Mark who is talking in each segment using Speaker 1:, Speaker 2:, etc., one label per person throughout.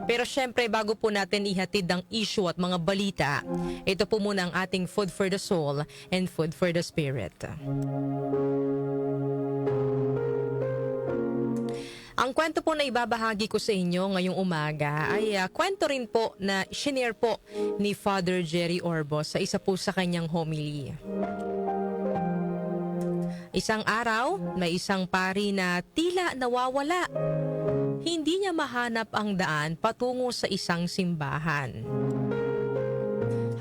Speaker 1: Pero syempre, bago po natin ihatid ang issue at mga balita, ito po muna ang ating food for the soul and food for the spirit. Ang kwento po na ibabahagi ko sa inyo ngayong umaga ay kwento rin po na shinare po ni Father Jerry Orbos sa isa po sa kanyang homily. Isang araw, may isang pari na tila nawawala. Hindi niya mahanap ang daan patungo sa isang simbahan.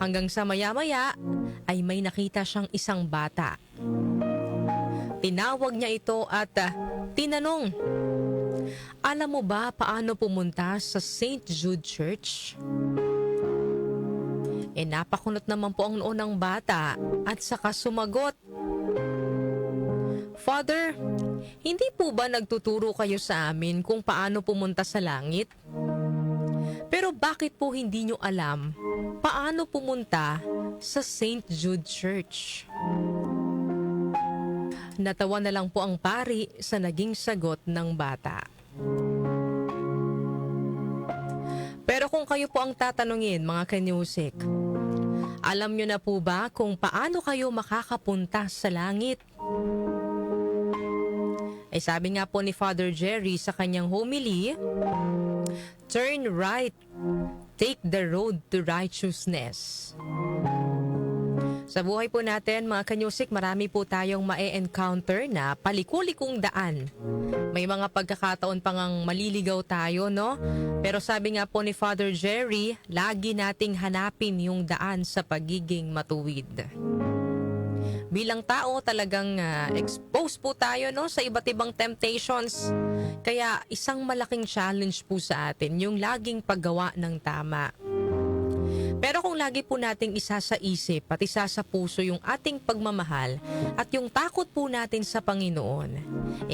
Speaker 1: Hanggang sa maya-maya ay may nakita siyang isang bata. Tinawag niya ito at tinanong, "Alam mo ba paano pumunta sa St. Jude Church?" Napakunot naman po ang noo ng bata at saka sumagot, "Father, hindi po ba nagtuturo kayo sa amin kung paano pumunta sa langit? Pero bakit po hindi nyo alam paano pumunta sa St. Jude Church?" Natawa na lang po ang pari sa naging sagot ng bata. Pero kung kayo po ang tatanungin, mga kanyusik, alam nyo na po ba kung paano kayo makakapunta sa langit? Sabi nga po ni Father Jerry sa kanyang homily, "Turn right, take the road to righteousness." Sa buhay po natin, mga kanyusik, marami po tayong ma-encounter na palikulikong daan. May mga pagkakataon pang ang maliligaw tayo, no? Pero sabi nga po ni Father Jerry, lagi nating hanapin yung daan sa pagiging matuwid. Bilang tao, talagang exposed po tayo, no, sa iba't ibang temptations. Kaya isang malaking challenge po sa atin yung laging paggawa ng tama. Pero kung lagi po nating isa sa isip at isa sa puso yung ating pagmamahal at yung takot po natin sa Panginoon,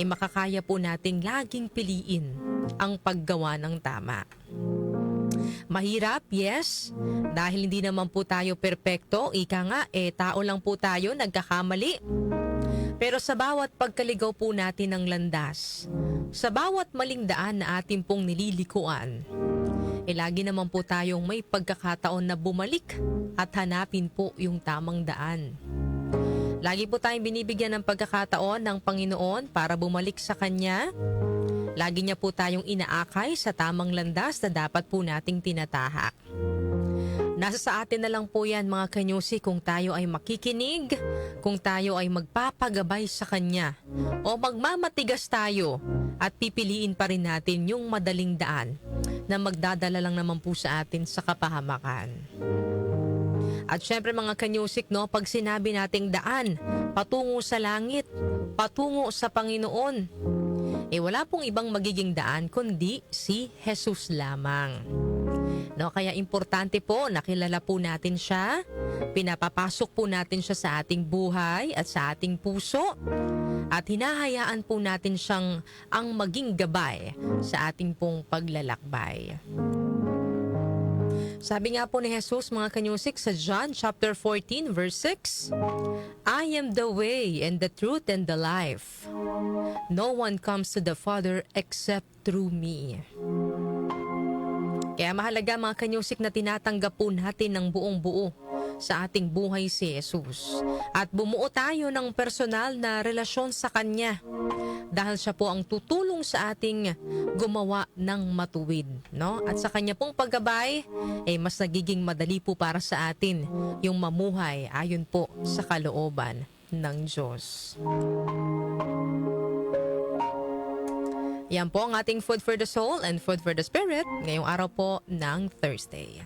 Speaker 1: makakaya po nating laging piliin ang paggawa ng tama. Mahirap, yes, dahil hindi naman po tayo perpekto, ika nga, tao lang po tayo, nagkakamali. Pero sa bawat pagkaligaw po natin ng landas, sa bawat maling daan na ating pong nililikuan, lagi naman po tayong may pagkakataon na bumalik at hanapin po yung tamang daan. Lagi po tayong binibigyan ng pagkakataon ng Panginoon para bumalik sa Kanya. Lagi niya po tayong inaakay sa tamang landas na dapat po nating tinatahak. Nasa sa atin na lang po yan, mga kanyusi, kung tayo ay makikinig, kung tayo ay magpapagabay sa Kanya, o magmamatigas tayo at pipiliin pa rin natin yung madaling daan na magdadala lang naman po sa atin sa kapahamakan. At syempre, mga kanyusik, no, pag sinabi nating daan, patungo sa langit, patungo sa Panginoon, wala pong ibang magiging daan kundi si Jesus lamang. No, kaya importante po nakilala po natin siya, pinapapasok po natin siya sa ating buhay at sa ating puso, at hinahayaan po natin siyang ang maging gabay sa ating pong paglalakbay. Sabi nga po ni Jesus, mga kanyusik, sa John chapter 14 verse 6, "I am the way and the truth and the life. No one comes to the Father except through me." Kaya mahalaga, mga kanyusik, na tinatanggap po natin ng buong buo sa ating buhay si Jesus. At bumuo tayo ng personal na relasyon sa Kanya. Dahil siya po ang tutulong sa ating gumawa ng matuwid, no? At sa Kanya pong paggabay, mas nagiging madali po para sa atin yung mamuhay ayon po sa kalooban ng Diyos. Yan po ang ating food for the soul and food for the spirit ngayong araw po ng Thursday.